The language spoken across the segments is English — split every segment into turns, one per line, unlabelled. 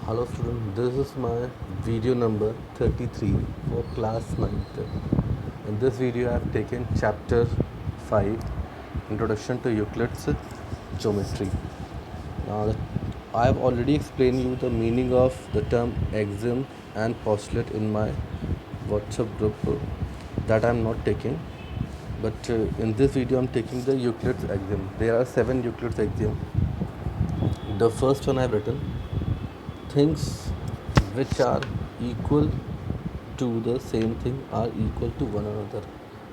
Hello student, this is my video number 33 for class 9th. In this video I have taken chapter 5, Introduction to Euclid's Geometry. Now I have already explained you the meaning of the term axiom and postulate in my WhatsApp group that I am not taking. But in this video I am taking the Euclid's axiom. There are 7 Euclid's axiom. The first one I have written, things which are equal to the same thing are equal to one another.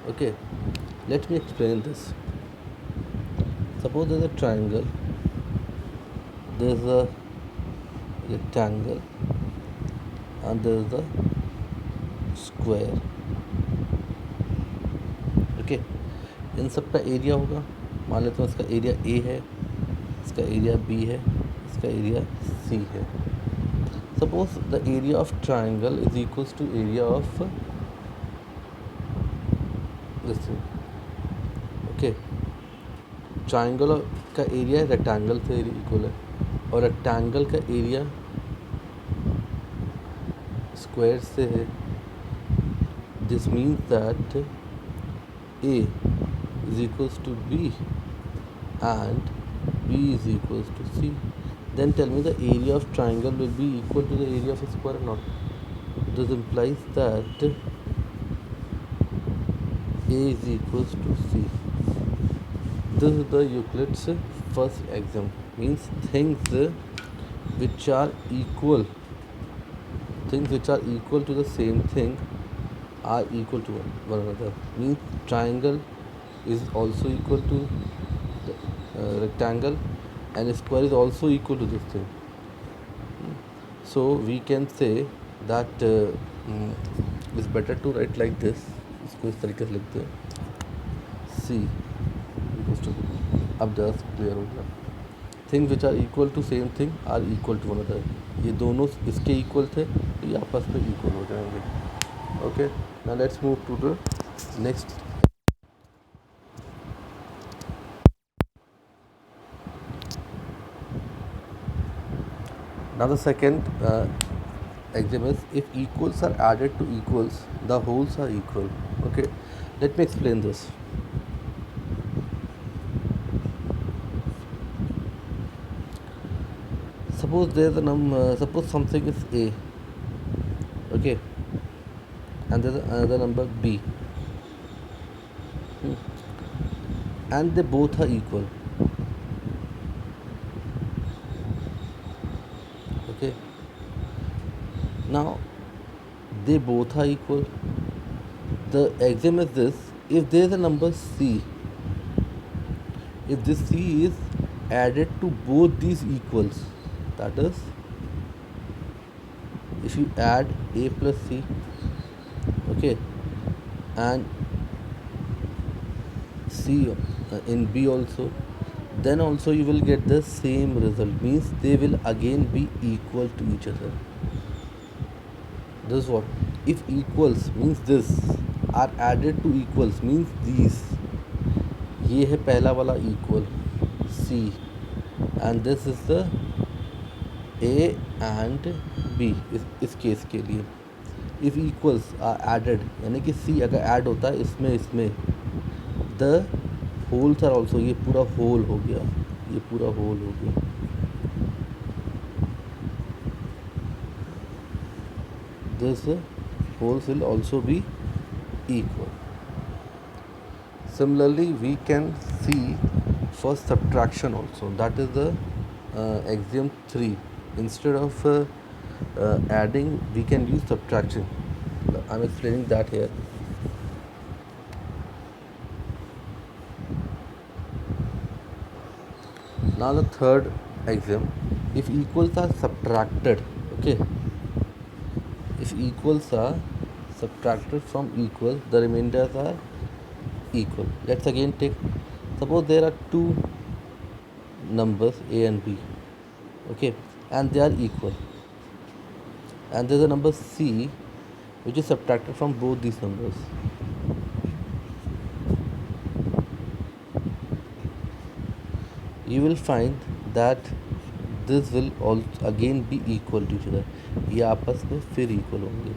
Okay, let me explain this. Suppose there's a triangle, there's a rectangle, and there's a square. Okay, इन सब का area होगा. मान लेते हैं इसका area A है, इसका area B है, इसका एरिया सी है. Suppose the area of triangle is equals to area of this thing. Okay, triangle का एरिया रेक्टेंगल से इक्वल है और रेक्टेंगल का एरिया स्क्वायर से है. This means that A is equals to B and B is equals to C. Then tell me the area of triangle will be equal to the area of a square or not. This implies that A is equals to C. This is the Euclid's first axiom. Means things which are equal to the same thing are equal to one another. Means triangle is also equal to the rectangle and square is also equal to this thing. So we can say that it's better to write like this. इसको इस तरीके से लिखते हैं. C equals to, अब दस clear हो गया. Things which are equal to same thing are equal to one other. ये दोनों इसके इक्वल थे तो ये आपस में इक्वल हो जाएंगे. Okay, now let's move to the next. Now the second axiom is, if equals are added to equals, the wholes are equal. Okay, let me explain this. Suppose there's a suppose something is A, okay, and there's another number B, and they both are equal. Okay, now they both are equal. The axiom is this: if there is a number C, if this C is added to both these equals, that is, if you add A plus C, okay, and C in B also, then also you will get the same result. Means they will again be equal to each other. This is what, if equals means this are added to equals means these, ये है पहला वाला equal C and this is the A and B इस case के लिए. if equals are added यानी कि C अगर ऐड होता है इसमें the होल्स आर ऑल्सो, ये पूरा होल हो गया, ये पूरा होल हो गया. This holes will also be equal. Similarly we can see for subtraction also, that is the axiom 3. Instead of adding we can use subtraction. I'm explaining that here. Now the third axiom, if equals are subtracted, okay, if equals are subtracted from equal, the remainders are equal. Let's again take, suppose there are two numbers A and B, okay, and they are equal, and there is a number C which is subtracted from both these numbers. You will find that this will again be equal to each other, ये आपस में फिर equal होंगे,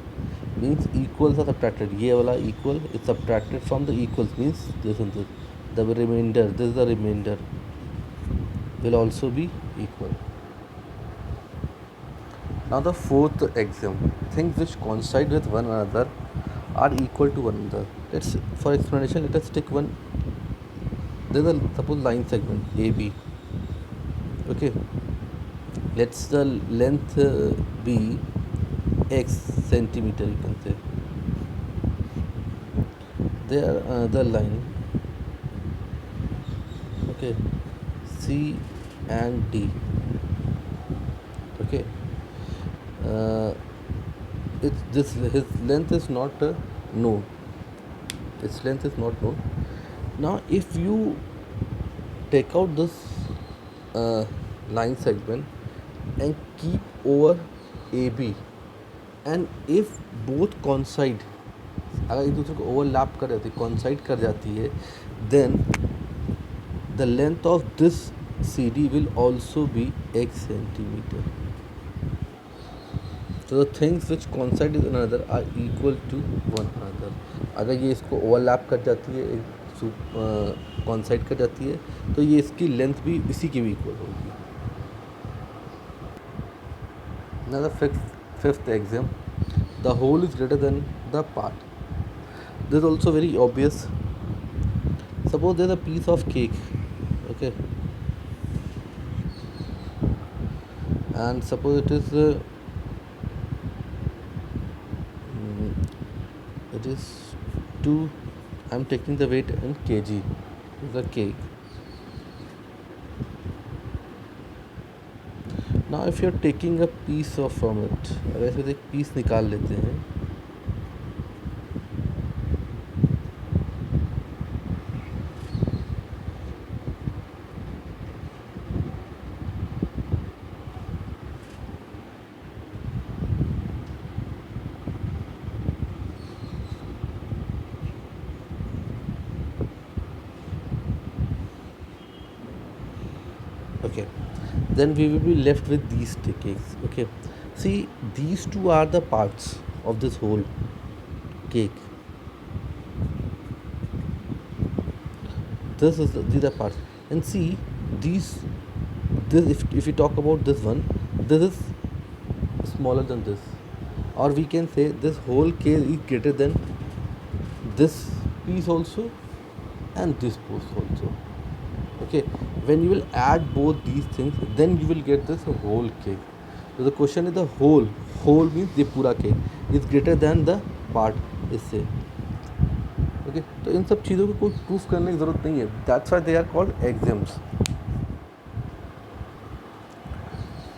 means equals are subtracted, ये वाला equal is subtracted from the equals, means this and this, the remainder, this the remainder will also be equal. Now the fourth axiom, things which coincide with one another are equal to one another. Let's, for explanation, let us take one, there is a suppose line segment AB, okay, let's the length be x centimeter, you can say, there the line, okay, C and D, okay, it's this, his length is not known, its length is not known. Now if you take out this line segment and keep over AB, and if both coincide, अगर एक दूसरे को overlap कर जाती है, coincide कर जाती है, then the length of this CD will also be x centimeter. So the things which coincide with another are equal to one another. अगर ये इसको ओवरलैप कर जाती है, कॉन्साइड कर जाती है, तो ये इसकी लेंथ भी इसी की भी इक्वल होगी. Now the fifth axiom, the whole is greater than the part. This is also very obvious. Suppose there is a piece of cake, okay, and suppose it is two, I am taking the weight in kg, is the cake. Now if you are taking a piece of from it, अगर इसमें से एक piece निकाल लेते हैं, okay, then we will be left with these cakes, okay. See, these two are the parts of this whole cake. These are parts, and see this if we talk about this one, this is smaller than this, or we can say this whole cake is greater than this piece also and this piece also, okay. When you will add both these things, then you will get this whole cake. So the question is the whole means the पूरा cake is greater than the part इससे, okay. तो इन सब चीज़ों को कोई proof करने की ज़रूरत नहीं है, that's why they are called axioms.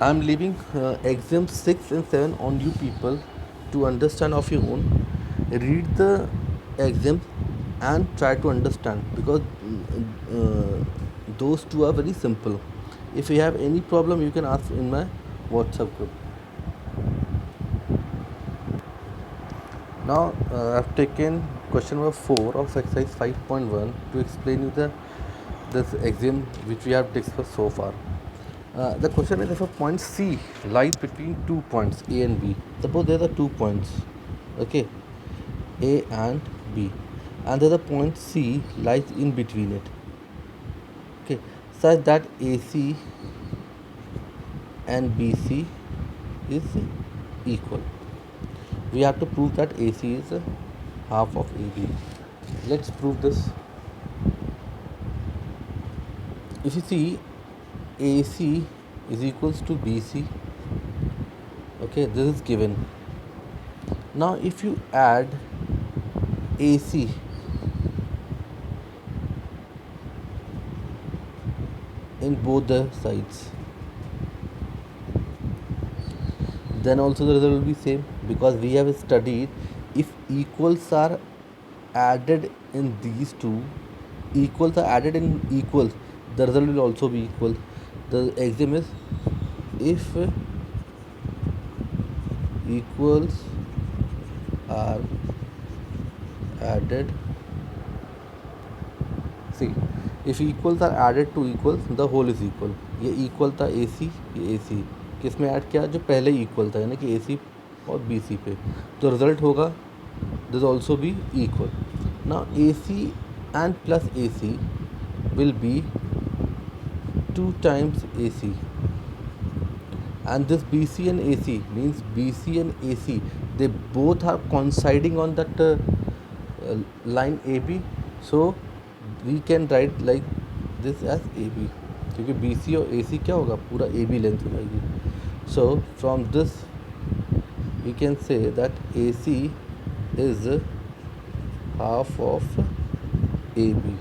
I am leaving axioms 6 and 7 on you people to understand of your own. Read the axioms and try to understand, because those two are very simple. If you have any problem, you can ask in my WhatsApp group. Now I've taken question number 4 of exercise 5.1 to explain you this axiom which we have discussed so far. The question is, if a point C lies between 2 points A and B, suppose there are 2 points, okay, A and B, and the point C lies in between it, okay, such that AC and BC is equal. We have to prove that AC is half of AB. Let's prove this. If you see, AC is equals to BC, okay, this is given. Now if you add AC in both the sides, then also the result will be same, because we have studied if equals are added in these two, equals are added in equals, the result will also be equal. The axiom is, if equals are added, see, if equals are added to equals, the whole is equal. ये equal था ए सी, ये ए सी किस में add किया जो पहले ही equal था, यानी कि ए सी और बी सी पे, तो रिज़ल्ट होगा this also be equal. Now a c and plus a c will be 2 times AC, and this BC and AC means BC and AC, they both are coinciding on that line AB, so we can write like this as AB, क्योंकि BC और AC क्या होगा, पूरा AB length हो जाएगी. So from this we can say that AC is half of AB.